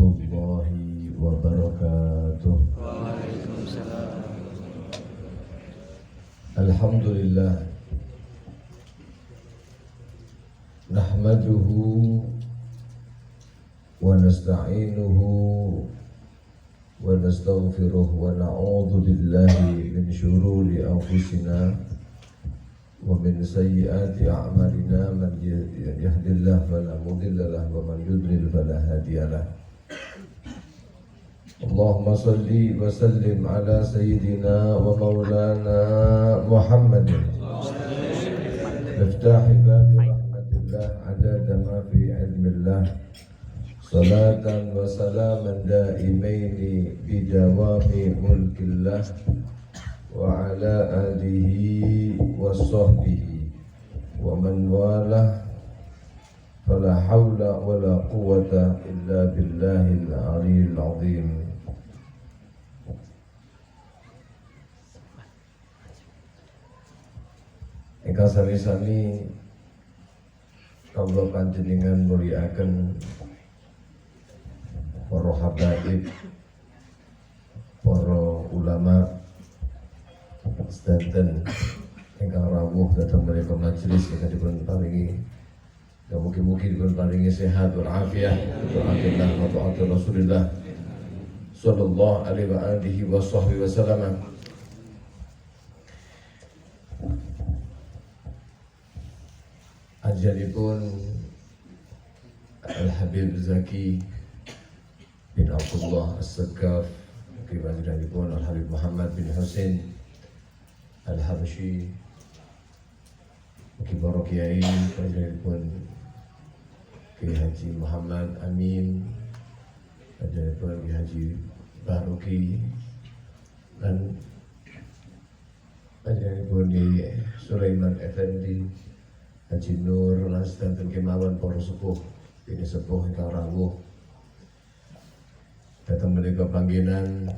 warahmatullahi wabarakatuh. Waalaikumsalam. Alhamdulillah, nahmaduhu wa nasta'inuhu wa nastaghfiruh wa na'udzu billahi min syururi anfusina wa min sayyiati a'malina. Man yahdihillahu fala mudilla lahu wa man yudlil fala hadiya lahu. Allahumma salli wa sallim ala sayyidina wa maulana Muhammadin miftahi babi rahmatillah adada ma fi ilmillah, salatan wa salaman daimaini bidawami mulkillah wa ala alihi wa sahbihi wa man walah, fala hawla wa la quwwata illa billahil aliyyil azim. Ingkang sami-sami kawula panjenengan mulyakaken para habaib, para ulama sedanten ingkang rawuh dhateng mriku majelis ingkang dipun paringi, ya mugi-mugi dipun paringi sehat wal afiah, ta'atillah wa ta'atil Rasulillah sallallahu alaihi wa alihi wa sahbihi wasallam. Ajalipun Al-Habib Zaki bin Abdullah As-Sagaf, kibajiranipun Al-Habib Muhammad bin Husain Al-Habsyi, kibara kiai kibajiranipun Kiai Haji Muhammad Amin, kibajiranipun Kiai Haji Baroki, dan kibajiranipun Kiai Sulaiman Effendi, Haji Nur, lan sedanten kemawon para sepuh, ini sepuh ingkang rawuh datang menika panggenan,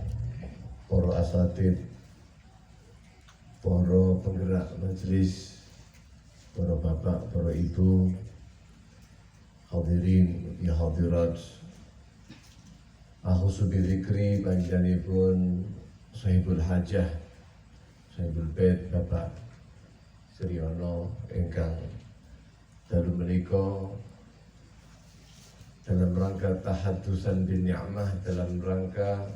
para asatid, para penggerak majelis, para bapak, para ibu, hadirin ya hadirat, akhusu bidzikri panjenenganipun Sahibul Hajah, Sahibul Bait Bapak Sriono ingkang dalu menika dalam rangka tahaddusan bin ni'mah, dalam rangka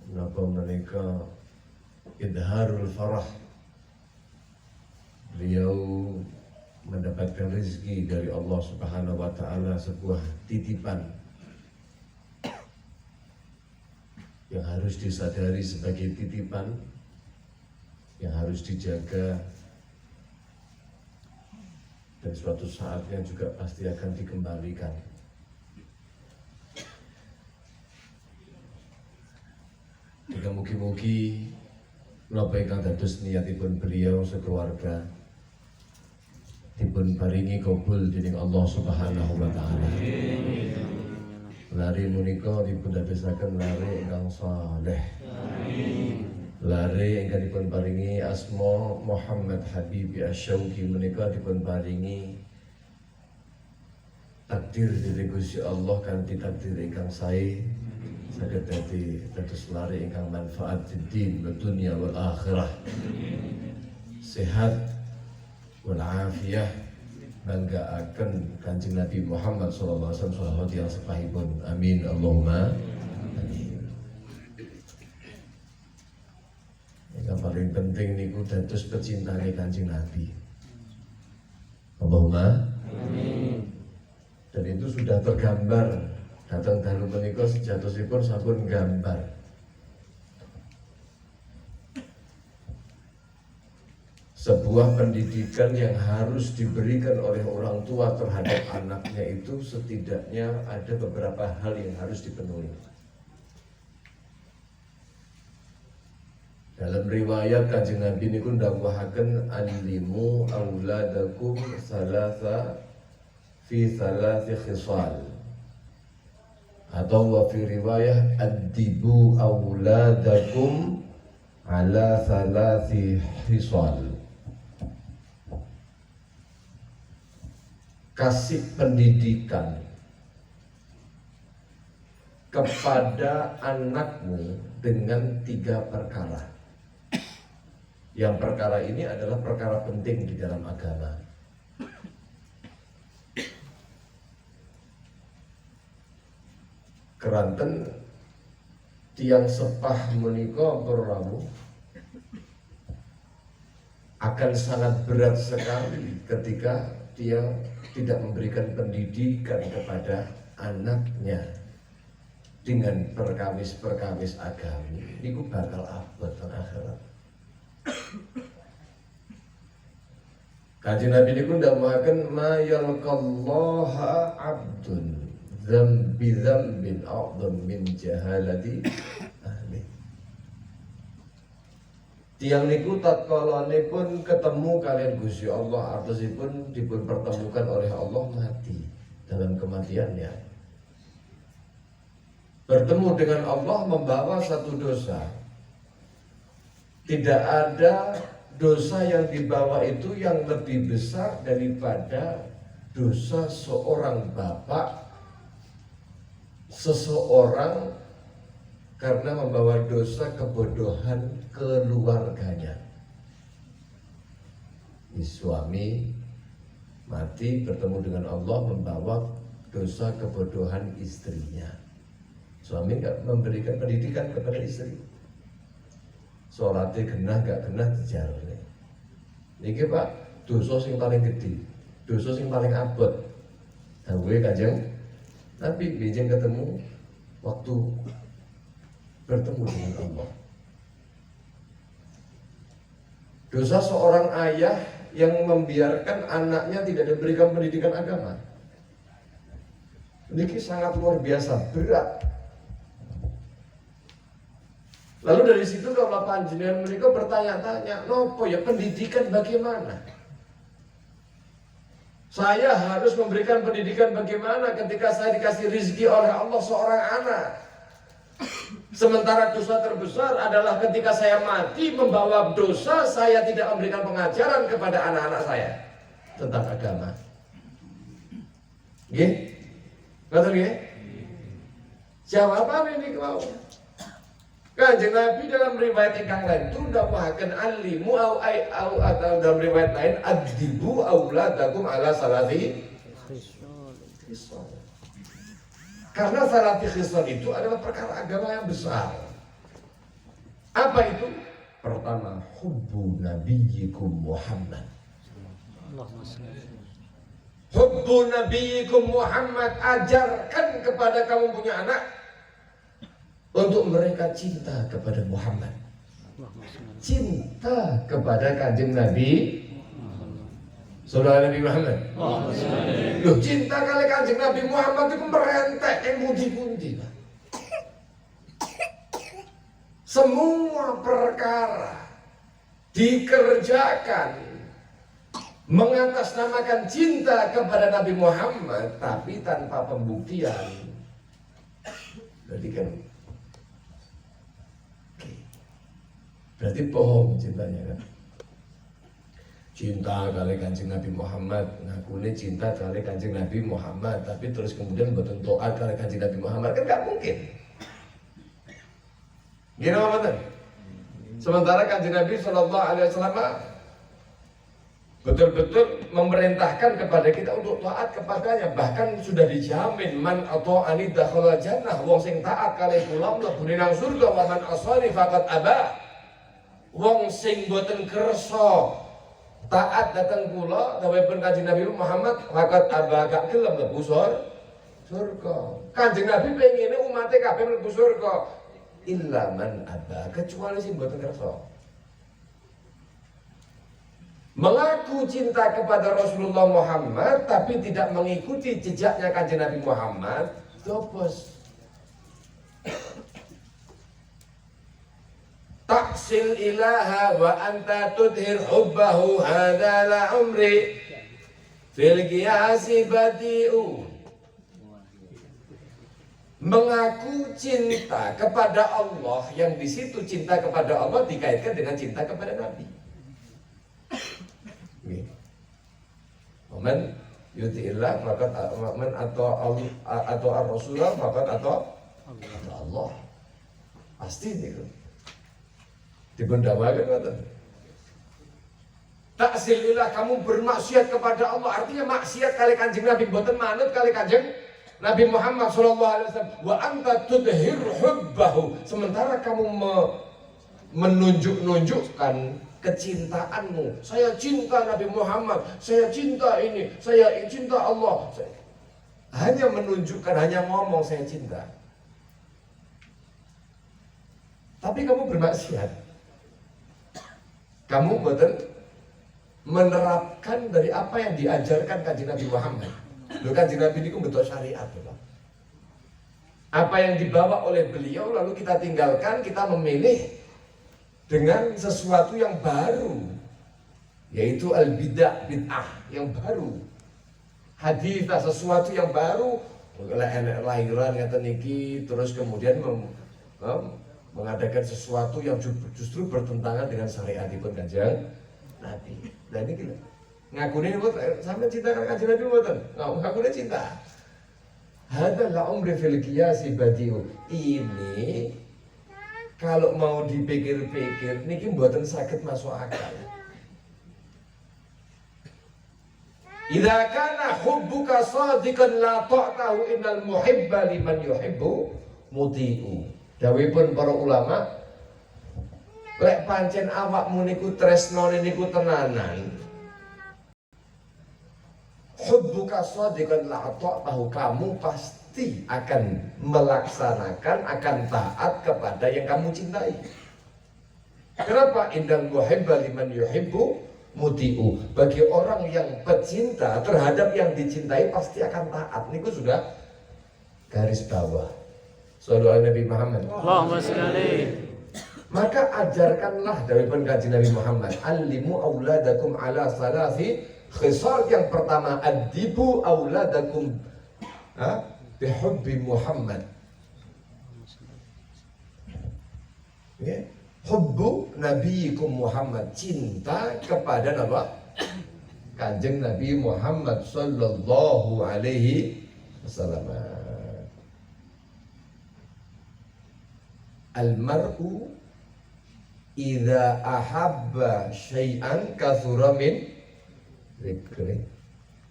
menapa menika idharul farah, beliau mendapatkan rezeki dari Allah Subhanahu wa taala, sebuah titipan yang harus disadari sebagai titipan yang harus dijaga, dan suatu saatnya juga pasti akan dikembalikan. Jika mugi-mugi menapa ingkang dados niatipun beliau sekeluarga dipun paringi kabul dening Allah Subhanahu wa taala. Lare menika dipun dadosaken lare ingkang saleh. Lare ingkang dipun paringi asma Muhammad Habibi Asy-Syauqi menika dipun paringi takdir dari Gusti Allah kanthi takdir ingkang sae, saged dadi dados lare ingkang manfaat din wa dunya wal akhirah, sehat wal afiyah, banggaaken Kanjeng Nabi Muhammad sallallahu alaihi wasallam sahabat yang sepahipun. Amin Allahumma amin. Yang paling penting niku dados pecintane Kanjeng Nabi. Allahumma amin. Dan itu sudah tergambar datang dalu menika sejatosipun sampun gambar. Sebuah pendidikan yang harus diberikan oleh orang tua terhadap anaknya itu setidaknya ada beberapa hal yang harus dipenuhi. Dalam riwayat Kanjeng Nabi niku ndawuhaken alimu auladakum salasa fi salasi khisal, atau wa fi riwayah addibu auladakum ala salasi khisal. Kasih pendidikan kepada anakmu dengan 3 perkara. Yang perkara ini adalah perkara penting di dalam agama. Keranten tiang sepah menika para akan sangat berat sekali ketika dia tidak memberikan pendidikan kepada anaknya dengan perkawis-perkawis agami. Itu bakal abot teng akhirat. Kanjeng Nabi niku ndawuhaken ma yalqallaha abdun dzambi dzambin a'dzam min jahalati ahli. Tiang niku tatkalane pun ketemu kalian Gusti Allah, artosipun dipun pertemukan oleh Allah mati dalam kematiannya. Bertemu dengan Allah membawa satu dosa. Tidak ada dosa yang dibawa itu yang lebih besar daripada dosa seorang bapak, seseorang karena membawa dosa kebodohan keluarganya. Suami mati bertemu dengan Allah membawa dosa kebodohan istrinya. Suami nggak memberikan pendidikan kepada istri. Sholatnya genah gak genah dijalani. Niki Pak, dosa sing paling gede, dosa sing paling abot. Dawuhe Kanjeng Nabi bijeng ketemu waktu bertemu dengan Allah. Dosa seorang ayah yang membiarkan anaknya tidak diberikan pendidikan agama. Niki sangat luar biasa berat. Lalu dari situ kalau panjenengan mereka bertanya-tanya, nopo ya pendidikan bagaimana? Saya harus memberikan pendidikan bagaimana ketika saya dikasih rezeki oleh Allah seorang anak. Sementara dosa terbesar adalah ketika saya mati membawa dosa, saya tidak memberikan pengajaran kepada anak-anak saya tentang agama. Nggih? Betul nggih? Jawaban ini mau. Kanjeng Nabi dalam riwayat ingkang lain itu ndawuhaken alimu au atau dalam riwayat lain adibu auladakum ala salati khisal. Karena salati khisal itu adalah perkara agama yang besar. Apa itu? Pertama, hubbu nabiyyikum Muhammad. Hubbu nabiyyikum Muhammad, ajarkan kepada kamu punya anak untuk mereka cinta kepada Muhammad, cinta kepada Kanjeng Nabi Saudara Nabi Muhammad. Loh, cinta kali Kanjeng Nabi Muhammad itu merentek yang pundi-pundi. Semua perkara dikerjakan mengatasnamakan cinta kepada Nabi Muhammad, tapi tanpa pembuktian. Jadi kan berarti bohong cintanya kan. Cinta kali Kanjeng Nabi Muhammad, ngakune cinta kali Kanjeng Nabi Muhammad, tapi terus kemudian mboten taat kali Kanjeng Nabi Muhammad, kan gak mungkin. Gini apa betul? Sementara Kanjeng Nabi Shallallahu Alaihi Wasallam betul-betul memerintahkan kepada kita untuk taat kepadanya, bahkan sudah dijamin man atau ani dakhala jannah, wong sing taat kali kula mlebu nang surga, wa man asani faqad aba. Wong sing boten kersa taat datang kula dawuhipun Kanjeng Nabi Muhammad faqad aba, gak gelem mlebu surga. Kanjeng Nabi pengine umate kabeh mlebu surga, illa man aba, kecuali sing boten kersa. Mengaku cinta kepada Rasulullah Muhammad tapi tidak mengikuti jejaknya Kanjeng Nabi Muhammad, dobos. Taksil ilaha wa anta tudhir hubbahu hadha la umri fil qiyasi badi'u. Mengaku cinta kepada Allah, yang di situ cinta kepada Allah dikaitkan dengan cinta kepada Nabi. Man yuti'illah faqad man atau ar-rasulullah faqad atau Kata Allah. Pasti niku. Dipendawakan ngoten. Takzililah kamu bermaksiat kepada Allah. Artinya maksiat kali Kanjeng Nabi, mboten manut kali Kanjeng Nabi Muhammad SAW. Wa anta tudhir hubbahu. Sementara kamu menunjukkan kecintaanmu. Saya cinta Nabi Muhammad, saya cinta ini, saya cinta Allah. Hanya menunjukkan, hanya ngomong saya cinta. Tapi kamu bermaksiat. Kamu betul menerapkan dari apa yang diajarkan Kanjeng Nabi Muhammad. Loh, Kanjeng Nabi ini betul syariat, Bapak. Apa yang dibawa oleh beliau lalu kita tinggalkan, kita memilih dengan sesuatu yang baru, yaitu al-bid'ah, bid'ah yang baru. Hadithah, sesuatu yang baru, lahiran ngeten niki, terus kemudian mengadakan sesuatu yang justru bertentangan dengan syariatipun Kanjeng Nabi. Nah ini gila. Ngakune sampai cinta Kanjeng Nabi mboten? Ngakune cinta. Hadza la umri fil qiyasi badiu. Ini kalau mau dipikir-pikir niki mboten saged masuk akal. Idza kana hubbuka shadiqan la ta'tahu innal muhibba liman yuhibbu muti'u. Dawuhipun para ulama, lek pancen awakmu niku tresnane niku tenanan, hubbuka shadiqan la ta'tahu, kamu pasti akan melaksanakan, akan taat kepada yang kamu cintai. Kenapa? Innal muhibba liman yuhibbu muti'u. Bagi orang yang pecinta terhadap yang dicintai pasti akan taat. Niku sudah garis bawah. Sallallahu Nabi Muhammad. Allahumma shalli alaihi. Maka ajarkanlah dari Kanjeng Nabi Muhammad, alimu auladakum ala salasi khisal. Yang pertama, adibu auladakum bihubbi Muhammad. Ya. Hubbu nabiyikum Muhammad, cinta kepada nama Kanjeng Nabi Muhammad sallallahu alaihi wasallam. Al-mar'u idza ahabba syai'an katsura min dzikri.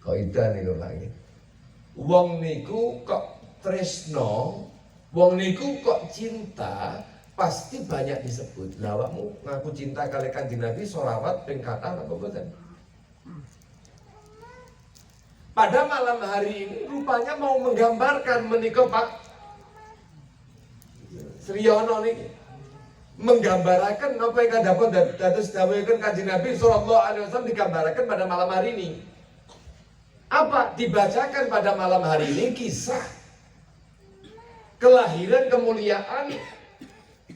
Kaidah niku lagi. Wong niku kok tresno, wong niku kok cinta, pasti banyak disebut. Lah awakmu ngaku cinta kali Kanjeng Nabi, sholawat ping kathah apa mboten? Pada malam hari ini rupanya mau menggambarkan menika Pak Sriyono niki menggambarkan apa yang dapat dados dawuhipun Kanjeng Nabi sallallahu alaihi wasallam, digambarkan pada malam hari ini. Apa dibacakan pada malam hari ini? Kisah kelahiran kemuliaan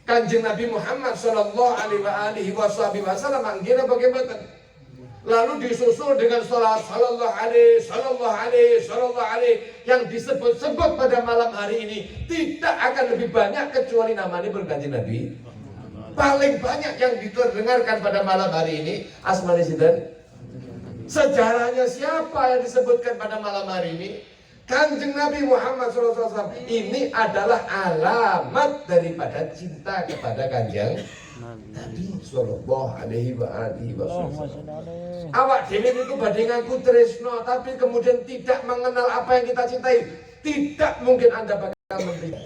Kanjeng Nabi Muhammad sallallahu alaihi wasallam. Anggene bagaimana? Lalu disusul dengan salat sallallahu alaihi yang disebut-sebut pada malam hari ini tidak akan lebih banyak kecuali namanya Kanjeng Nabi. Paling banyak yang didengarkan pada malam hari ini asmane sinten? Sejarahnya siapa yang disebutkan pada malam hari ini? Kanjeng Nabi Muhammad SAW. Ini adalah alamat daripada cinta kepada Kanjeng Nabi sallallahu alaihi wasallam. Awak dhewe niku badhe ngaku tresno tapi kemudian tidak mengenal apa yang kita cintai, tidak mungkin Anda bakal menerima.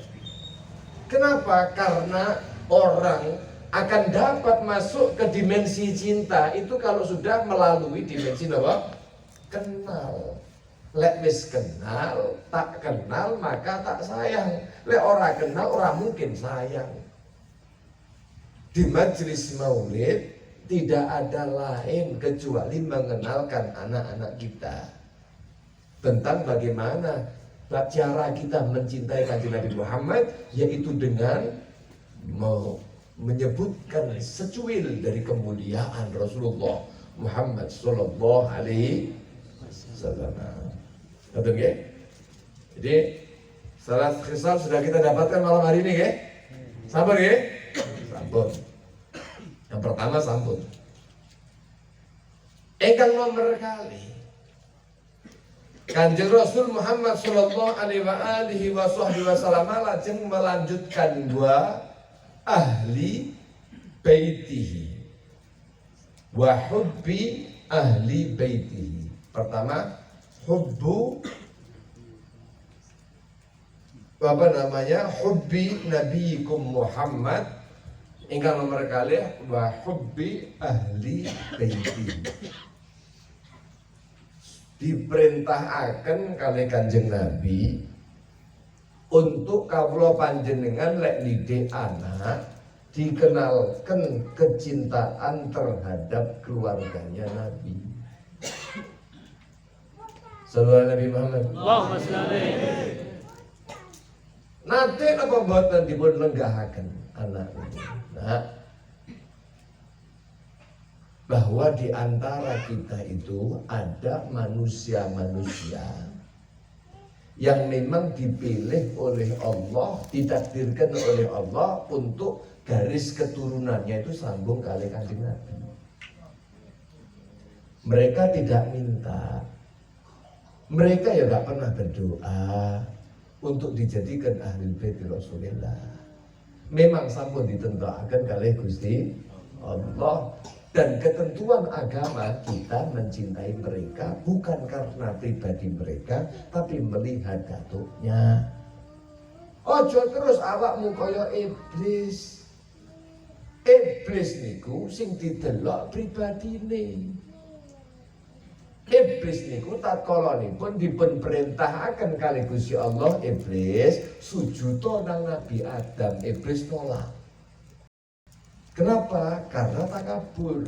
Kenapa? Karena orang akan dapat masuk ke dimensi cinta itu kalau sudah melalui dimensi apa? Kenal. Lek wis kenal, tak kenal maka tak sayang. Lek ora kenal, ora mungkin sayang. Di majelis maulid tidak ada lain kecuali mengenalkan anak-anak kita tentang bagaimana cara kita mencintai Kanjeng Nabi Muhammad, yaitu dengan menyebutkan secuil dari kemuliaan Rasulullah Muhammad sallallahu alaihi wasallam. Betul nggih? Jadi salat khisal sudah kita dapatkan malam hari ini nggih? Sabar nggih? Sampun. Yang pertama sampun. Ingkang nomor kali Kanjeng Rasul Muhammad sallallahu alaihi wasallam lajeng melanjutkan wa ahli baitihi wa hubbi ahli baitihi. Pertama, hubbu hubbi nabiyikum Muhammad, ingkang nomor kalih wa hubbi ahli baitihi. Diperintahkan kali Kanjeng Nabi untuk kawula panjenengan lek didik anak dikenalkan kecintaan terhadap keluarganya Nabi. Sallallahu Nabi Muhammad. Allahumma sholli. Nate napa mboten dipun lenggahaken anak ini. Nah, bahwa di antara kita itu ada manusia-manusia yang memang dipilih oleh Allah, ditakdirkan oleh Allah untuk garis keturunannya itu sambung kali Kanjeng Nabi. Mereka tidak minta, mereka ya gak pernah berdoa untuk dijadikan ahli bait Rasulullah. Memang sampun ditentukan kali Gusti Allah. Dan ketentuan agama kita mencintai mereka bukan karena pribadi mereka, tapi melihat datuknya. Ojo terus awakmu kaya iblis. Iblis niku sing didelok pribadine. Iblis niku tatkalanipun dipun perintahaken kali Gusti Allah, iblis sujud nang Nabi Adam, iblis nolak. Kenapa? Karena takabur.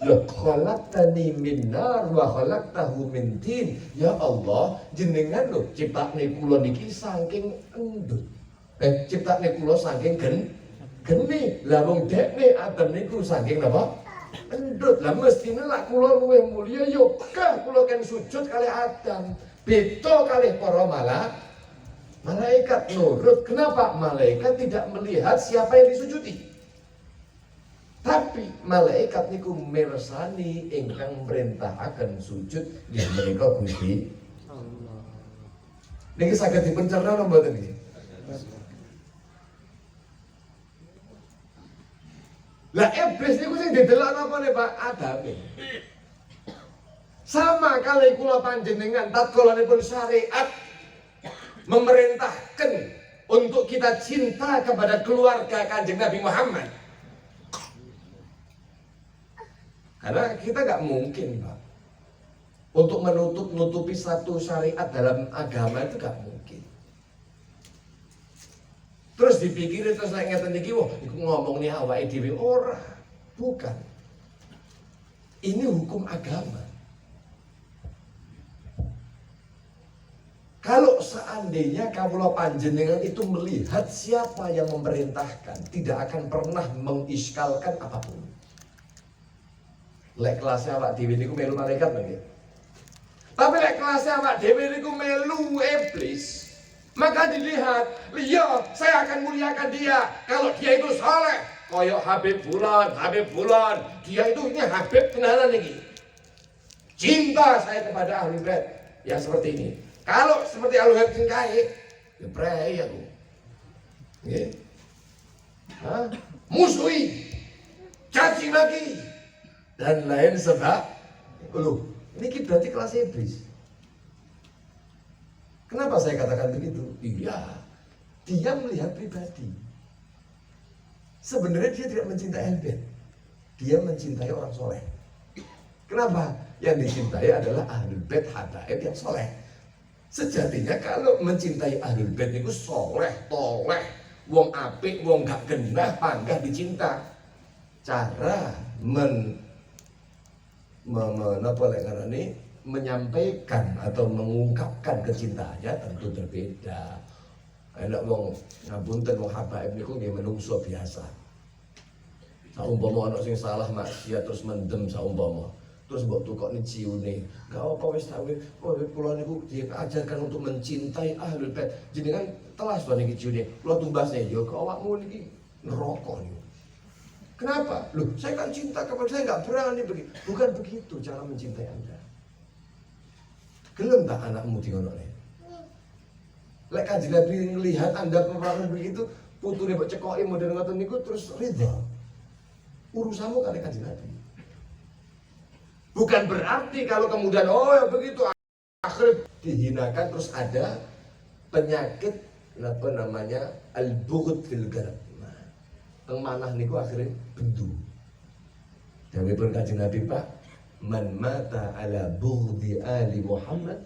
Loh, khalaqtani min nar wa khalaqtahu min tin. Ya Allah, jenengan lho ciptakne kula niki saking endut. Ciptakne kula saking geni. Lah wong dekne Adam niku saking napa? Endut. Lah mestine lak kula luwih mulya yo kah kula kan sujud kali Adam. Beda kali para malaikat nurut. Kenapa? Malaikat tidak melihat siapa yang disujudi. Tapi malaikat niku mirsani ingkang merintahaken sujud di mereka Gusti Allah. Niki saged dipencerna napa mboten niki? Lah iblis niku sing didelok napa nih Pak? Adame. Sama kali kula panjenengan tatkalanipun syariat memerintahkan untuk kita cinta kepada keluarga Kanjeng Nabi Muhammad. Karena kita nggak mungkin Pak untuk menutupi satu syariat dalam agama itu nggak mungkin. Terus dipikirin terus saya ngeten iki, wah, iku ngomong nih awake dhewe ora, bukan. Ini hukum agama. Kalau seandainya kawula panjenengan itu melihat siapa yang memerintahkan, tidak akan pernah mengiskalkan apapun. Lek kelasnya awak dhewe niku melu malaikat nggih. Tapi lek kelasnya awak dhewe niku melu iblis, maka dilihat, iya, saya akan muliakan dia kalau dia itu saleh. Koyok Habib Fulan, dia itu ini Habib tenanan iki. Cinta saya kepada ahli bait yang seperti ini. Kalau seperti ahli bait sing kae, ya prei aku. Nggih. Hah? Musuhi, caci maki dan lain sebab. Loh, ini berarti kelas iblis. Kenapa saya katakan begitu? Iya, dia melihat pribadi. Sebenarnya dia tidak mencintai Ahlul, dia mencintai orang soleh. Kenapa? Yang dicintai adalah Ahlul Bait habaib yang soleh. Sejatinya kalau mencintai Ahlul Bait itu soleh, toleh, wong apik, wong gak genah, panggah dicinta. Cara menyampaikan atau mengungkapkan kecintaannya tentu berbeda. Enak wong ngapunten wong habaib niku nggih menungso biasa. Saumpama ana sing salah maksiat terus mendem saumpama. Terus mbok tukokne ciune. Gak apa wis tak kula niku diajarkan untuk mencintai Ahlul Bait. Jenengan telas wae niki ciune. Kula tumbasne yo ke awakmu niki neraka niku. Kenapa? Loh, saya kan cinta kepada saya nggak berani begitu. Bukan begitu cara mencintai Anda. Gelem tak anakmu dingonokne? Lek Kanjeng Nabi melihat Anda peperangan begitu, putune mbok cekoki model ngoten niku terus ridha. Urusanmu kali Kanjeng Nabi. Bukan berarti kalau kemudian oh ya begitu akhirnya dihinakan terus ada penyakit apa namanya al-bughd fil qalb. Nah, teng manah niku akhirnya bendu. Dawuhipun Kanjeng Nabi Pak, man mata ala bughdi ali Muhammad,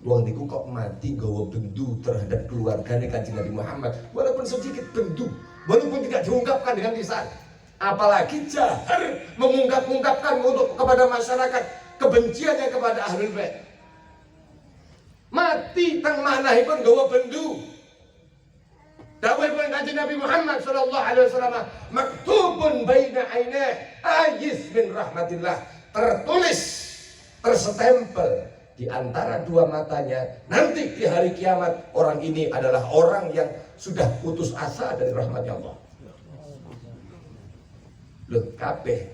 wong niku kok mati gawa bendu terhadap keluarganya Kanjeng Nabi Muhammad, walaupun sedikit bendu, walaupun tidak diungkapkan dengan lisan, apalagi jahar mengungkapkan untuk kepada masyarakat kebenciannya kepada Ahlul Bait. Mati teng manahipun gawa bendu. Dawuhipun Kanjeng Nabi Muhammad sallallahu alaihi wasallam, maktubun baina ainah ayis min rahmatillah, tertulis, terstempel di antara dua matanya, nanti di hari kiamat orang ini adalah orang yang sudah putus asa dari rahmatnya Allah. Loh, kabeh.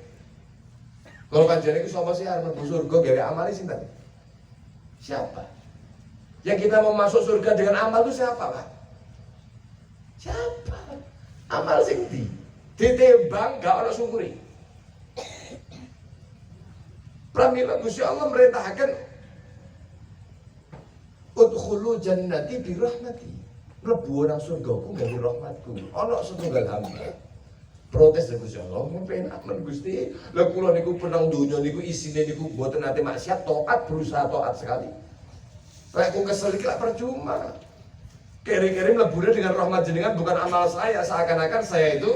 Kalau panjenengan itu sapa sih arep mlebu surga gawe amale sinten? Siapa? Yang kita mau masuk surga dengan amal itu siapa, Pak? Siapa? Amal sing ditimbang gak ana syukuri. Pramila Gusti Allah merintahkan udkhulu jannati bi rahmati. Mlebu nang surgaku gawe rahmatku. Ana setunggal hamba protes dari Gusti Allah, penak men Gusti. Lah kula niku penang donya niku isine niku mboten nate maksiat, taat, berusaha taat sekali. Lek ku kesel iki lak percuma. Kiri-kiri mlebune dengan rahmat jenengan bukan amal saya, seakan-akan saya itu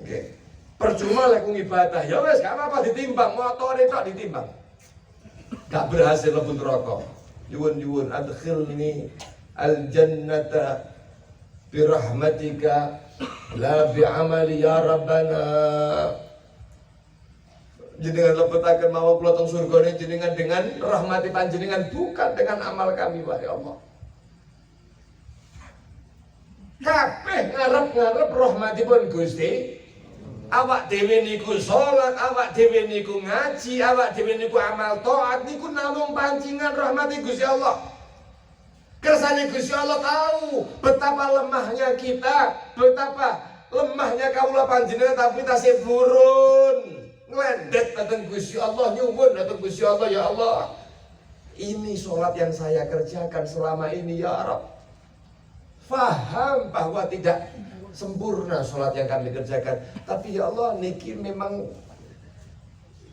okay, percuma lek ku ibadah. Ya wis gak apa-apa ditimbang, motore tok ditimbang. Gak berhasil mlebu neraka. Yuwun-yuwun adkhilni al-jannata bi rahmatika la bi amali ya rabbana. Jenengan lebetaken mawon kula teng surgane jenengan dengan rahmati panjenengan, bukan dengan amal kami wahai Allah. Kabeh ngarep-ngarep rahmatipun Gusti. Awak dhewe niku salat, awak dhewe niku ngaji, awak dhewe niku amal taat niku namung pancingan rahmati Gusti Allah. Kersane Gusti Allah tahu betapa lemahnya kita, betapa lemahnya kaula panjenengan, tapi tasih burun nglendet dateng Gusti Allah, nyuwun dateng Gusti Allah, ya Allah. Ini sholat yang saya kerjakan selama ini ya Rabb. Faham bahwa tidak sempurna sholat yang kami kerjakan, tapi ya Allah niki memang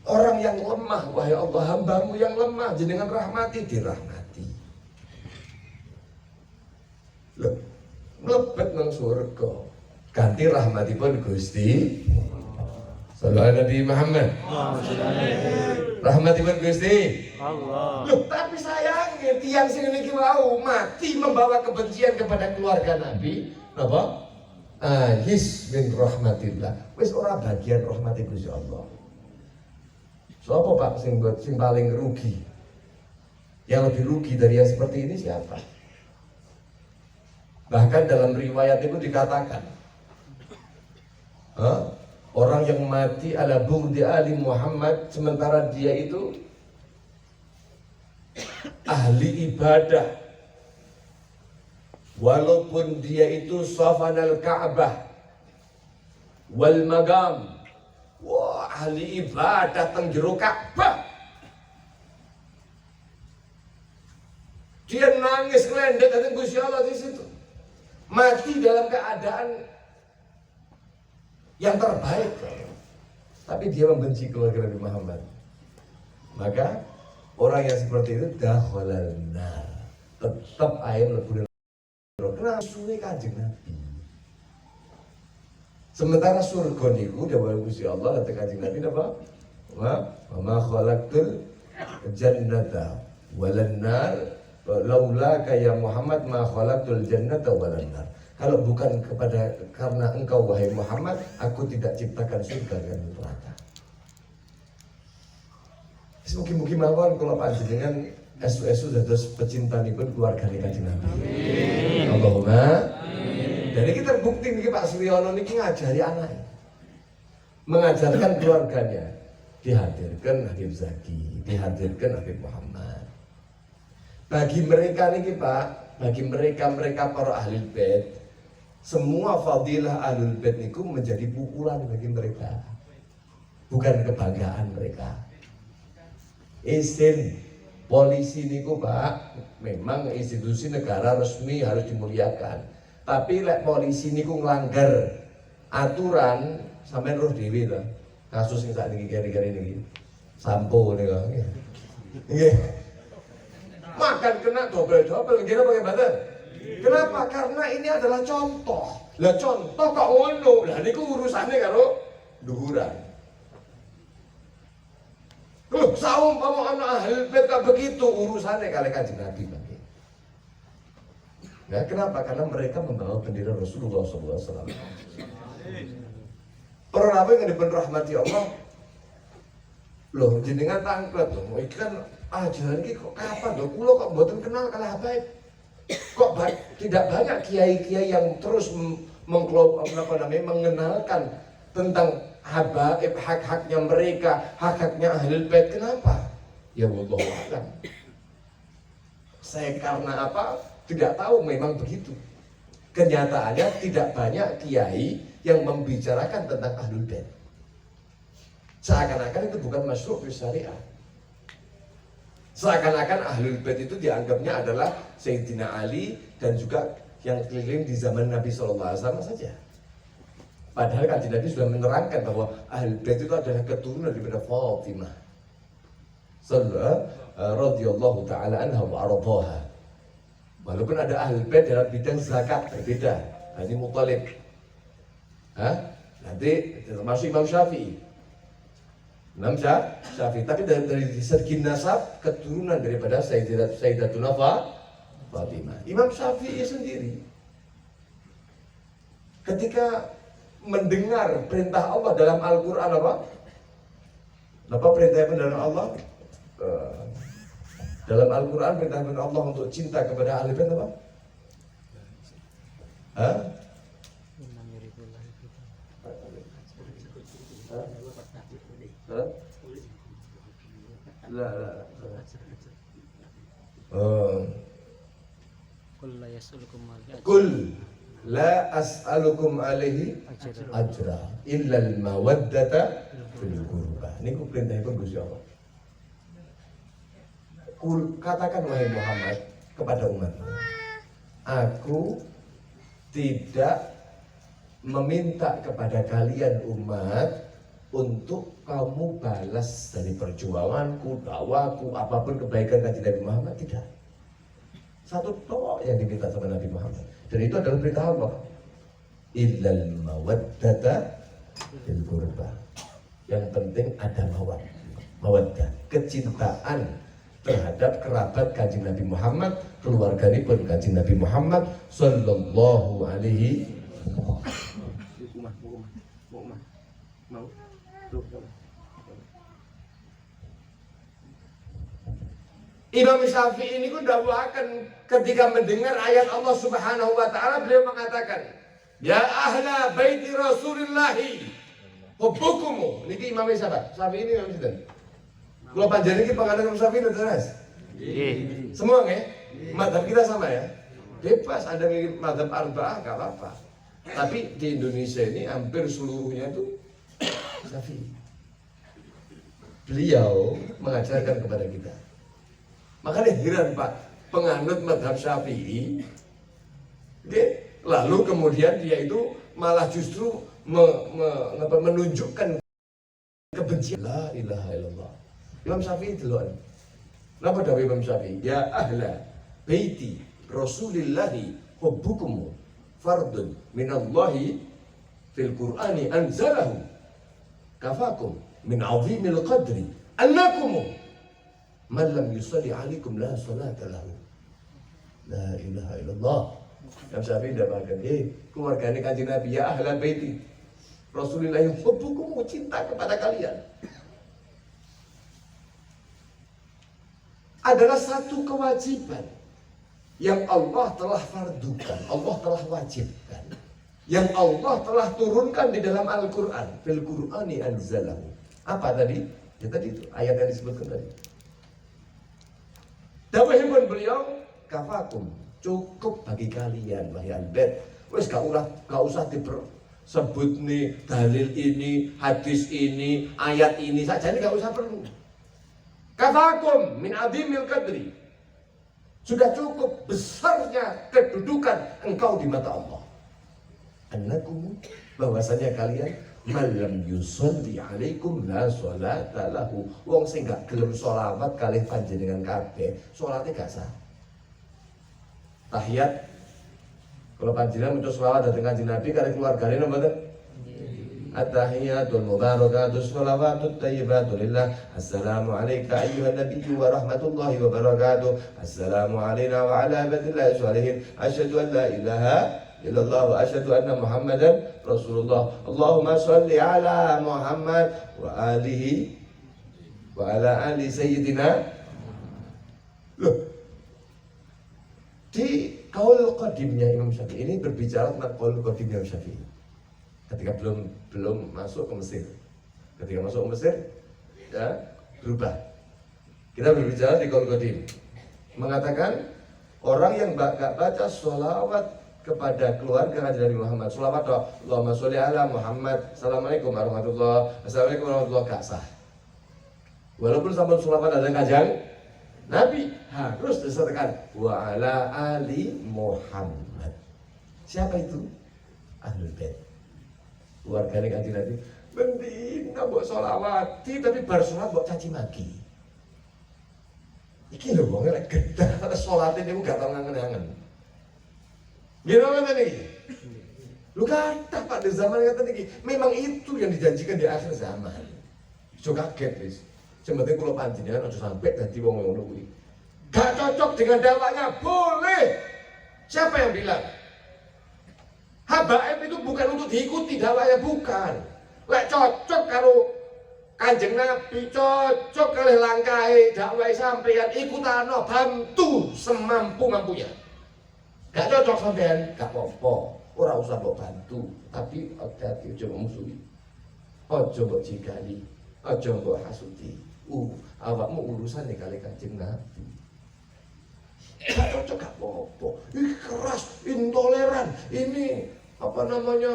orang yang lemah, wahai Allah, hambamu yang lemah, jenengan rahmati, dirahmati. Loh, mlebet nang surga ganti rahmatipun Gusti sallallahu Nabi Muhammad. Rahmatipun Gusti Allah. Loh, tapi sayangnya tiang sing niki mau mati membawa kebencian kepada keluarga Nabi, napa? Ayis min rahmatillah. Wis ora bagian rahmati Gusti Allah. Siapa Pak sing paling rugi? Yang lebih rugi dari yang seperti ini siapa? Bahkan dalam riwayat itu dikatakan, orang yang mati ala bughdi ali Muhammad sementara dia itu ahli ibadah, walaupun dia itu safanal Ka'bah wal magam, wah ahli ibadah teng jero Ka'bah, dia nangis ngelendek datang Gusti Allah di situ, mati dalam keadaan yang terbaik, tapi dia membenci keluarga Nabi Muhammad. Maka orang yang seperti itu dakhalal nar, tetap air mlebu neraka. Kenapa suwe Kanjeng Nabi? Sementara surga niku dawuh Gusti Allah kata Kanjeng Nabi napa? Wa ma khalaqtul jannata walan nar laulaka ya Muhammad ma khalaqtul jannata walan nar. Kalau bukan karena engkau wahai Muhammad, aku tidak ciptakan surga dan neraka. Mungkin mawon kalau panjenengan esu-esu dados pecintanipun keluarga Kanjeng Nabi. Amin. Allahumma. Amin. Dan kita bukti niki Pak Suryono niki ngajari anaknya, mengajarkan keluarganya, dihadirkan Habib Zaki, dihadirkan Habib Muhammad. bagi mereka nih Pak, bagi mereka para ahli bait, semua fadilah ahlul bait niku menjadi pukulan bagi mereka, bukan kebanggaan mereka. Izin polisi niku Pak, memang institusi negara resmi harus dimuliakan. Tapi lek polisi niku nglanggar aturan, sampean roh dhewe to. Kasus sing sak niki keri-keri niki. Sampo niku. Nggih. Makan kena dobel-dobel kira pakai badan. Kenapa? Karena ini adalah contoh. Lah contoh kok ngono. Lah niku urusannya karo dhuwuran. Saumpama anak ahli bait kok begitu urusannya kali Kanjeng Nabi Pak. Ya, kenapa? Karena mereka membawa bendera Rasulullah SAW. Para nabi yang dirahmati Allah, loh jenengan tangklet loh, iki kan ajaran iki kok kapan loh, kulo kok mboten kenal kalih Habaib. Kok tidak banyak kiai-kiai yang terus mengenalkan tentang habaib, hak-haknya mereka, hak-haknya ahli bait. Kenapa? Ya wallahu a'lam. Saya karena apa? Tidak tahu, memang begitu. Kenyataannya tidak banyak kiai yang membicarakan tentang ahlul bait. Seakan-akan itu bukan masyru' fi syariah. Seakan-akan ahlul bait itu dianggapnya adalah Sayyidina Ali dan juga yang keliling di zaman Nabi SAW saja. Padahal Kanjeng Nabi sudah menerangkan bahwa ahlul bait itu adalah keturunan daripada Fatimah radhiyallahu ta'ala anha wa ardhaha. Walaupun ada ahlul bait dalam bidang zakat berbeda. Ini Muthalib. Nanti termasuk Imam Syafi'i. Imam Syafi'i, tapi dari segi nasab keturunan daripada Sayyidatuna Fatimah. Imam Syafi'i sendiri ketika mendengar perintah Allah dalam Al-Qur'an apa perintah dalam Allah? Dalam Al-Quran perintah Allah untuk cinta kepada ahli bait apa? Kul la as'alukum alaihi ajra illa al-mawaddata fil qurba. Niku perintahipun Gusti Allah. Katakan wahai Muhammad kepada umat, aku tidak meminta kepada kalian umat untuk kamu balas dari perjuanganku, dakwaku, apapun kebaikan Kanjeng Nabi Muhammad, tidak. Satu tok yang diminta sama Nabi Muhammad, dan itu adalah perintah Allah. Illal mawaddata fil qurba. Yang penting ada mawaddah, kecintaan terhadap kerabat Kanjeng Nabi Muhammad, keluarganipun Kanjeng Nabi Muhammad sallallahu alaihi Imam Syafi'i ini pun dakwakan ketika mendengar ayat Allah Subhanahu wa taala, beliau mengatakan, "Ya ahla baiti Rasulillah, hubbukum." Niki Imam Syafi'i ini Imam sinten? Kalau panjang ini pengadaan Imam Syafi'i terus. Semua nggih? Madzhab kita sama ya. Bebas Anda ngikut madzhab arba'ah enggak apa-apa. Tapi di Indonesia ini hampir seluruhnya itu Syafi'i. Beliau mengajarkan kepada kita. Makanya heran Pak, penganut madzhab Syafi'i, lalu kemudian dia itu malah justru menunjukkan kebencian. La ilaha illallah. Imam Syafi'i duluan. Napa dawuh Imam Syafi'i? Ya ahla baiti Rasulillahi hubbukum fardun minallahi fil Qur'ani anzalahu kafakum min 'azimil qadri annakum man lam yusalli 'alaikum la salata lahu. La ilaha illallah. Imam Syafi'i dapatkan, keluarganya Kanjeng Nabi, ya ahla baiti Rasulullah hubbukum, cinta kepada kalian adalah satu kewajiban yang Allah telah fardukan, Allah telah wajibkan, yang Allah telah turunkan di dalam Al-Quran. Fil Qur'ani anzalahu. Apa tadi? Ya tadi itu ayat yang disebutkan tadi. Dawuhipun beliau, kafakum, cukup bagi kalian wahai al-bait. Wis gak usah disebut nih dalil ini, hadis ini, ayat ini saja, ini gak usah perlu. Kafakum min adhimil qadri. Sudah cukup besarnya kedudukan engkau di mata Allah. Annakum, bahwasanya kalian malam yusolli alaikum la sholata lahu. Wong sing gak gelem sholawat kalih panjenengan kabeh, sholatnya gak sah. Tahiyat, kalau panjenengan maca sholawat dhateng Kanjeng Nabi kalih keluargane napa mboten? At-tahiyatul mubarakatus sholawatut thayyibatu lillah. Assalamu alayka ayyuhan nabiyyu wa rahmatullahi wa barakatuh. Assalamu alayna wa ala ibadillahi sholihin. Asyhadu an la ilaha illallah wa asyhadu anna Muhammadan Rasulullah. Allahumma sholli ala Muhammad wa alihi wa ala ali sayyidina. Loh, di qaul qadimnya Imam Syafi'i ini berbicara tentang qaul qadimnya Imam Syafi'i ketika belum masuk ke Mesir. Ketika masuk ke Mesir, ya berubah. Kita berbicara di qaul qadim, mengatakan orang yang gak baca sholawat kepada keluarga Nabi Muhammad, sholawat doa Allahumma sholli ala Muhammad, assalamualaikum warahmatullahi wabarakatuh, gak sah. Walaupun sampai sholawat ada Kanjeng Nabi, harus disertakan wa ala ali Muhammad. Siapa itu? Ahlul Bait, keluargane Kanjeng Nabi. Bendina mbok sholawati tapi bar sholat mbok caci maki. Iki lho wong lek gedah sholate niku gak tau ngangen-angen. Gimana nih? Lu kata pada zaman kata nih, memang itu yang dijanjikan di akhir zaman. So kaget wis. Sebenarnya kalau panjenengan harus sampai dadi wong ngono kuwi. Gak cocok dengan dakwanya, boleh. Siapa yang bilang? Habaib itu bukan untuk diikuti, dakwanya bukan. Lek cocok kalau Kanjeng Nabi, cocok kali langkai dakwah sampeyan, ikutano, bantu semampu-mampunya. Gak cocok sampean, gak apa-apa, ora usah mbok bantu, tapi hati-hati aja musuhi. Aja mbok jigali, aja mbok hasuti. Awakmu urusan nih kali Kanjeng Nabi. Gak cocok gak apa-apa. Ini keras, intoleran, ini apa namanya?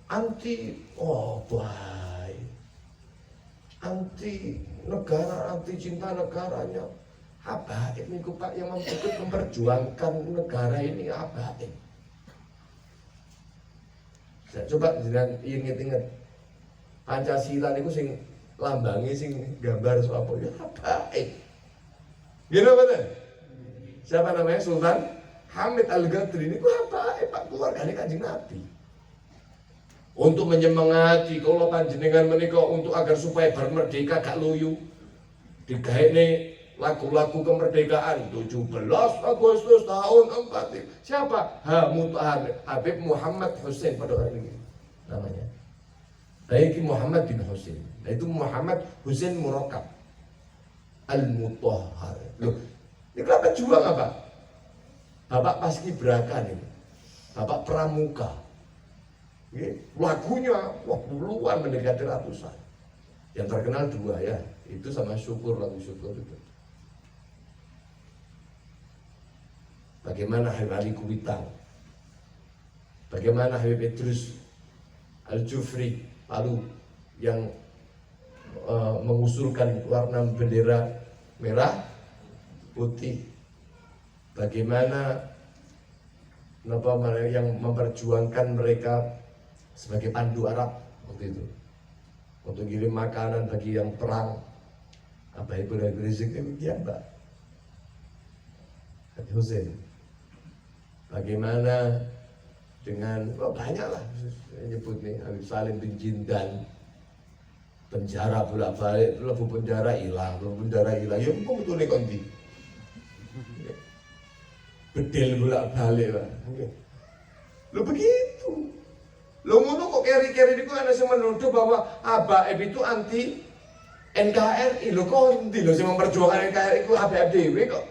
Anti baik. Anti negara, anti cinta negaranya. Habaib niku Pak yang memperjuangkan negara ini habaib. Saya coba jangan inget-inget Pancasila niku sing lambangi sing gambar apa ya habaib. Gini betul? Siapa namanya? Sultan Hamid Al-Ghazali niku habaib Pak, keluargane Kanjeng Nabi. Untuk menyemangati kalau panjenengan menika untuk agar supaya bermerdeka gak loyo. Digawe lagu-lagu kemerdekaan 17 Agustus tahun 45. Siapa? Habib Muhammad Hussein pada hari ini namanya. Baik Muhammad bin Hussein. Itu Muhammad Hussein Murakab Al-Mutahhar. Loh, ini kenapa juang apa? Bapak Paskibraka nih. Bapak Pramuka. Lagunya wah puluhan mendekati ratusan. Yang terkenal dua ya, itu sama syukur, lagu syukur itu. Bagaimana Habib Ali Kuitang, bagaimana Habib Idrus Al-Jufri Palu yang mengusulkan warna bendera merah putih, bagaimana yang memperjuangkan mereka sebagai pandu Arab waktu itu untuk kirim makanan bagi yang perang. Apa itu Rizik itu dia Mbak Habib Hussein. Bagaimana dengan banyak lah nyebut nih Habib Salim bin Jindan, penjara bolak-balik, lebu penjara hilang, ya kok betul nih konti bedel bolak-balik lah. Lo begitu, lo ngono kok keri-keri itu ada yang menuduh bahwa Habaib itu anti NKRI. Lo konti lo yang memperjuangkan NKRI itu Habaib dewe kok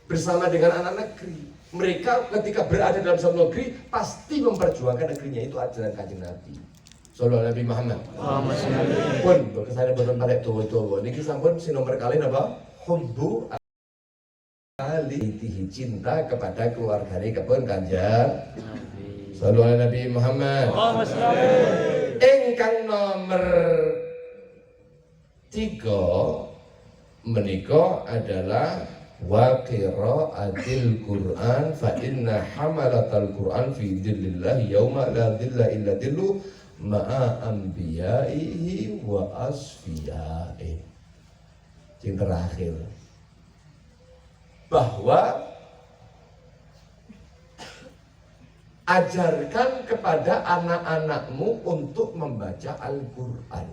bersama dengan anak negeri. Mereka ketika berada dalam satu negeri pasti memperjuangkan negerinya, itu ajaran Kanjeng Nabi. Sallallahu Nabi Muhammad. Pun kesana boten parek tuwa-tuwa. Niki sampun si nomor kali napa? Hubbu alitihi, cinta kepada keluargane kepun Kanjeng Nabi. sallallahu alaihi Nabi Muhammad. Allahumma sholli. Ingkang nomor 3 menika adalah wa qiraatil Qur'an fa inna hamalatal Qur'an fi dhillillah yauma la dhilla illa dhillu ma'a anbiya'ihi wa asfiya'i. Yang terakhir, bahwa ajarkan kepada anak-anakmu untuk membaca Al-Quran.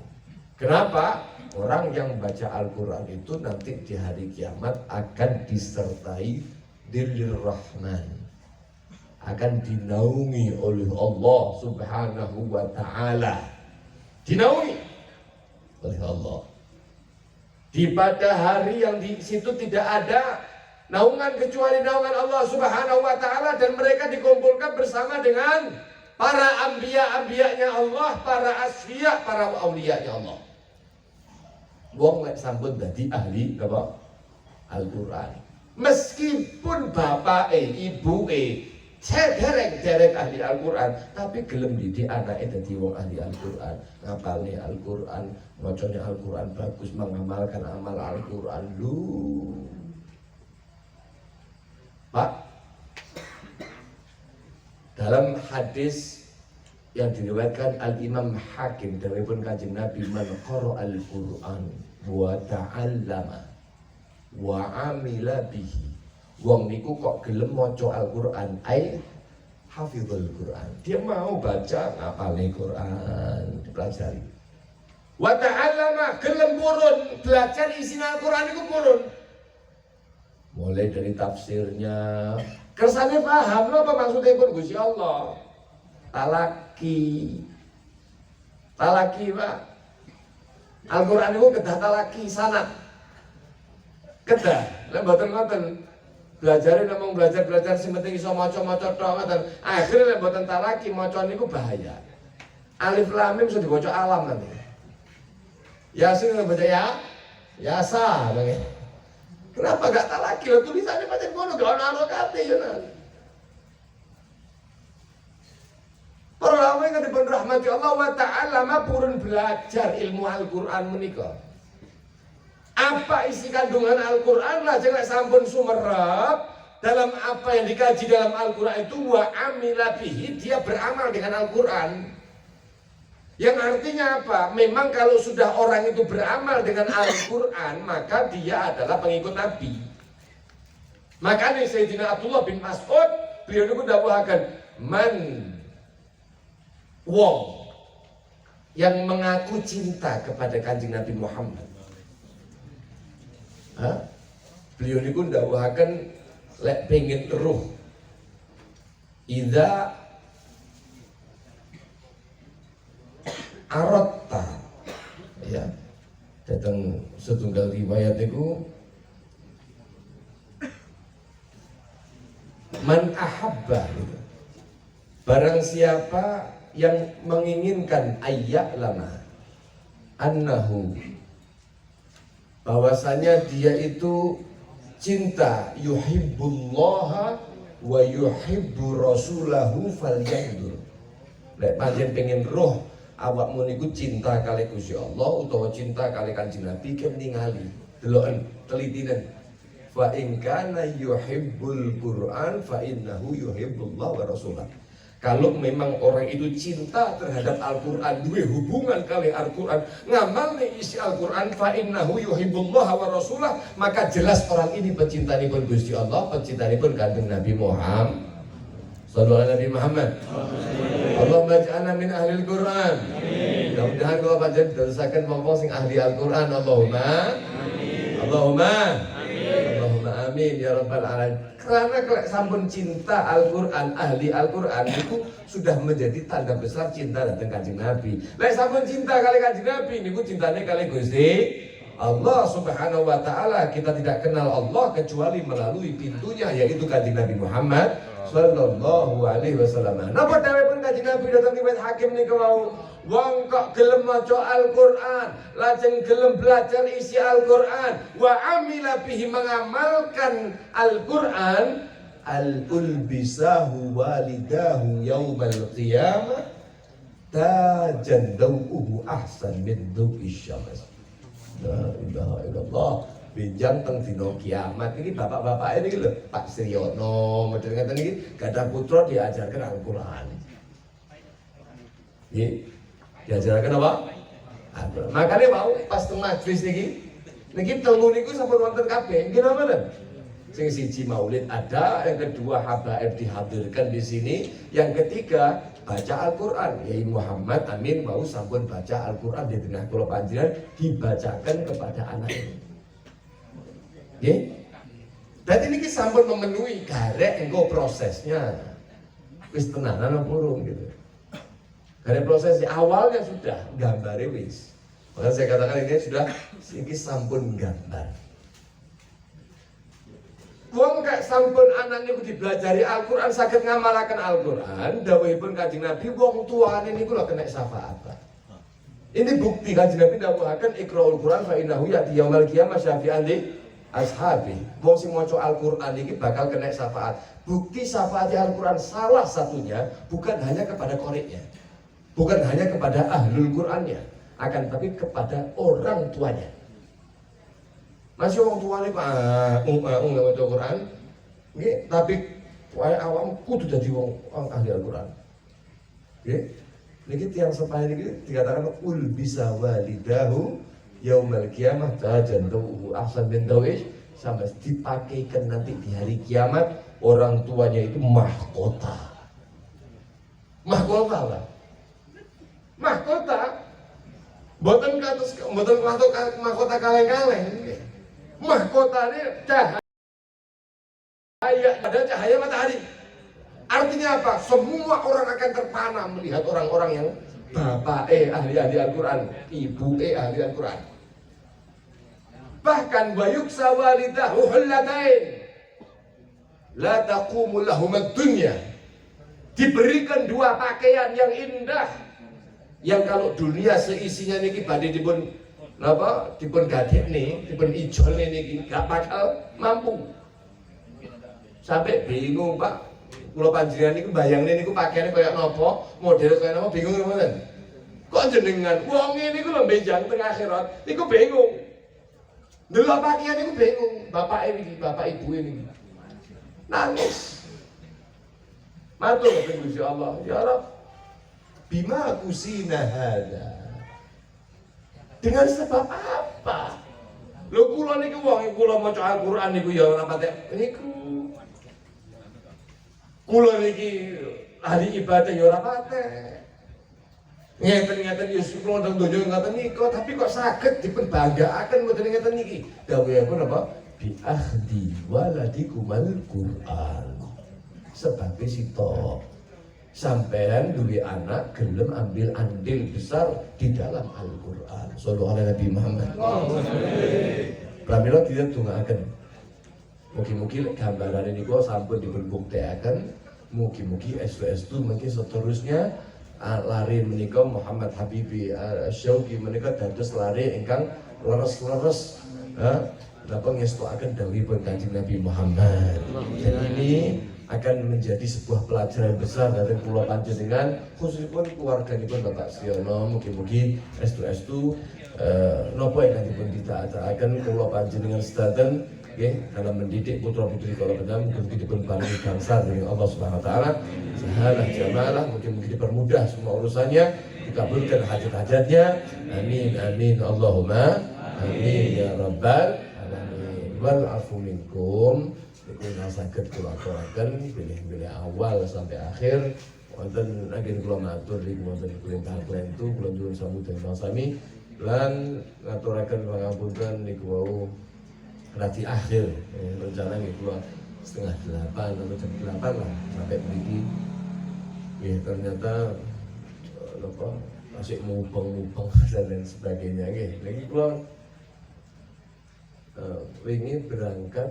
Kenapa? Orang yang baca Al-Quran itu nanti di hari kiamat akan disertai Dhillir Rahman, akan dinaungi oleh Allah Subhanahu wa ta'ala, dinaungi oleh Allah. Di pada hari yang di situ tidak ada naungan kecuali naungan Allah Subhanahu wa ta'ala, dan mereka dikumpulkan bersama dengan para anbiya-anbiyanya Allah, para asfiya, para awliyanya Allah. Wong lek sampun dadi ahli apa? Al-Qur'an. Meskipun bapake, ibuke derek ahli Al-Qur'an, tapi gelem didik anake dadi wong ahli Al-Qur'an, ngapalne Al-Qur'an, macane Al-Qur'an bagus, mengamalkan amal Al-Qur'an. Lu Pak, dalam hadis yang diriwayatkan Al-Imam Hakim dari pun Kanjeng Nabi, man qara'al Qur'an wa ta'allama wa amila bihi, wong niku kok gelem maca Al-Qur'an ai hafizul Qur'an, dia mau baca ngapalne Qur'an, dipelajari. Wa ta'allama, gelem purun belajar isi Al-Qur'an niku purun, mulai dari tafsirnya, kersane paham apa maksudnya pun Gusti Allah. Talaki Pak, Al-Quran itu kedah talaki sanad, kedah lek mboten ngoten belajarin namung belajar sing penting iso maca-maca tok ngoten, akhire lek mboten talaki maca niku bahaya. Alif lam mim sudah dibaca alam nanti, Yasin baca Yasa bang. Kenapa gak talaki? Lo tulisannya macam ngono, gak ono harokate yo nang. Para ulama yang dipun rahmati Allah wa ta'ala purun belajar ilmu Al-Qur'an menika. Apa isi kandungan Al-Qur'an lah jangan sampun sumerep dalam apa yang dikaji dalam Al-Qur'an itu, wa amila bihi, dia beramal dengan Al-Qur'an. Yang artinya apa? Memang kalau sudah orang itu beramal dengan Al-Qur'an, maka dia adalah pengikut Nabi. Makanya Sayyidina Abdullah bin Mas'ud beliau itu dawuhaken, man wong yang mengaku cinta kepada Kanjeng Nabi Muhammad. Beliau niku ndawuhaken lek pengin ruh idza aratta, ya, datang setunggal riwayat niku man ahabba gitu. Barang siapa yang menginginkan ayat lama annahu, bahwasanya dia itu cinta yuhibbullaha wa yuhibbu rasulahu falyandur. Lek panjen pengen roh awakmu niku cinta kali Gusti Allah utawa cinta kali Kanjeng Nabi, ke ningali deloken telitinan. Fa in kana yuhibbul Qur'an fa innahu yuhibbullah wa rasulah. Kalau memang orang itu cinta terhadap Al-Quran, dua hubungan kali Al-Quran, ngamal nih isi Al-Quran, fa innahu yuhibbullah wa rasulah, maka jelas orang ini pecinta pun Gusti Allah, pecinta pun Kanjeng Nabi Muhammad sallallahu alaihi Muhammad. Allahumma ij'alna min ahli Al-Quran. Mudah-mudahan kalau panjenengan dosaken wong sing ahli Al-Quran. Allahumma amin ya rabbal alamin. Karena kalau sampun cinta Al-Quran, ahli Al-Quran itu sudah menjadi tanda besar cinta datang Kanjeng Nabi. Lek sampun cinta kali Kanjeng Nabi niku cintane kali Gusti Allah Subhanahu wa taala, kita tidak kenal Allah kecuali melalui pintunya, yaitu Kanjeng Nabi Muhammad sallallahu alaihi wasallam. Napa dawuhipun Kanjeng Nabi datang riwayat Hakim niku wau, wong kok gelem maca Al-Qur'an, lajeng gelem belajar isi Al-Qur'an, wa amila bihi, mengamalkan Al-Qur'an, al-ulbisahu walidahu yaumal qiyamah tajan dawuhu ahsan min dawi syams. La ilaha illallah. Benjang teng dina kiamat ini bapak-bapak ini lho, Pak Siryono model ngeten iki gadah putra diajarkan Al-Qur'an. Nggih. Diajarkan apa? Al-Qur'an. Makane mau pas teng majelis niki telu niku sampun wonten kabeh. Nggih napa mboten? Sing siji maulid ada, yang kedua habaib dihadirkan di sini, yang ketiga baca Al-Qur'an. Yai Muhammad Amin mau sampun baca Al-Qur'an di tengah kula panjenengan, dibacakan kepada anak ini. Nggih. Dadi niki sampun memenuhi garek engko prosesnya. Wis tenanan apa urung gitu. Garek prosesnya awalnya sudah gambare wis. Maka saya katakan ini sudah iki sampun gambar. Wong kak sampun anak niku dipelajari Al-Qur'an, saged ngamalaken Al-Qur'an, dawuhipun Kanjeng Nabi, wong tuane niku lho kena syafaat. Ini bukti Kanjeng Nabi dawuhaken Iqra'ul Qur'an fa innahu ya'ti yaumil qiyamah syafi'an li ashabi. Wong sing maca Al-Qur'an iki bakal kena syafaat. Bukti syafaat Al-Qur'an salah satunya bukan hanya kepada qori'nya, bukan hanya kepada ahlul Qur'annya, akan tapi kepada orang tuanya. Masih orang tua ini nggak baca Quran, tapi wae awam kudu dadi wong ahli Al-Quran. Niki tiang sepaya niki dikatakan ul bisa walidahu yaumal qiyamah tajan dawu ahsan bin dawish, sampai dipakaikan nanti di hari kiamat orang tuanya itu mahkota. Mahkota apa? Mahkota. Mboten kados mboten mahkota kaleng-kaleng. Mahkotanya cahaya, ada cahaya matahari. Artinya apa? Semua orang akan terpana melihat orang-orang yang bapak ahli Al-Quran, ibu ahli Al-Quran. Bahkan bayuksa walidahu hullatain la taqumu lahum ad-dunya, diberikan dua pakaian yang indah, yang kalau dunia seisinya niki badhe dipun napa dipun gadekne, dipun ijolne niki gak bakal mampu. Sampai bingung, Pak. Kula panjenengan niku bayangne niku pakaiane kaya napa, model kaya napa, bingung mboten? Kok jenengan wong ngene niku lho benjang teng akhirat niku bingung. Delok pakaian niku bingung, bapak niki, bapak ibu niki. Nangis. Matur kepada Gusti Allah, ya Rabb, bima kusina hada. Dengan sebab apa? Lho kula niku wong kula maca Al-Qur'an niku ya ora patek niku. Kula niki ahli ibadah ya ora patek. Ngeten-ngeten ya kula teng donya ngoten niku, tapi kok saged dipun banggaaken mboten ngeten niki. Dawuhipun apa? Bi ahdi waladikumal Qur'an. Sebagai sitok sampean duwe anak gelem ambil andil besar di dalam Al-Qur'an. Sallallahu alaihi Nabi Muhammad. Pramila kita tunggaken. Mugi-mugi gambaran niku sampun dipunbuktekaken. Mugi-mugi estu-estu mungkin seterusnya lari menika Muhammad Habibi Syauqi menika dados lari ingkang leres-leres. Napa ngestuaken dawuhipun Kanjeng Nabi Muhammad. Dan ini akan menjadi sebuah pelajaran besar dari pulau panjenengan, khususipun keluarganipun Bapak Siono. Mugi-mugi estu-estu nopo ingkang dipun ditaaken pulau panjenengan sedaten nggih dalam mendidik putra-putri kula panjenengan, mugi dipun paringi bangsa dening Allah Subhanahu wa taala. Sahalah jamalah, mugi-mugi dipermudah semua urusannya, dikabulkan hajat-hajatnya. Amin amin Allahumma amin ya rabbal alamin. Wal afu minkum. Kita saged kula aturaken pilih-pilih awal sampai akhir. Wonten agen kula matur niku wonten perintah klentu kula nyuwun sambutan sami lan ngaturaken pangapunten niku wau radi akhir. Rencana nggih kula 7:30 atau jam 8 lah sampai mriki. Nggih ternyata masih mubeng-mubeng dan lain sebagainya nggih. Niki kula wingi berangkat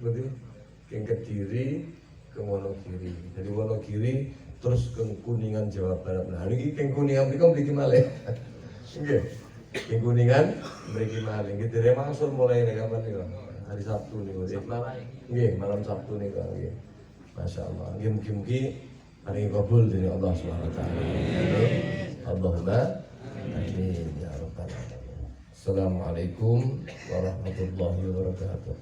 berarti ke Kediri ke Wonogiri. Dari Wonogiri terus ke Kuningan Jawa Barat. Nah ini ke Kuningan mriki mriki malih. Nggih. Ke Kuningan mriki malih. Nggih dereng mangsul mulai nek kapan niku? Hari Sabtu niku. Nggih, malam Sabtu niku nggih. Masyaallah. Nggih mugi-mugi paring kabul dening Allah Subhanahu wa taala. Allahumma amin ya rabbal alamin. Assalamualaikum warahmatullahi wabarakatuh.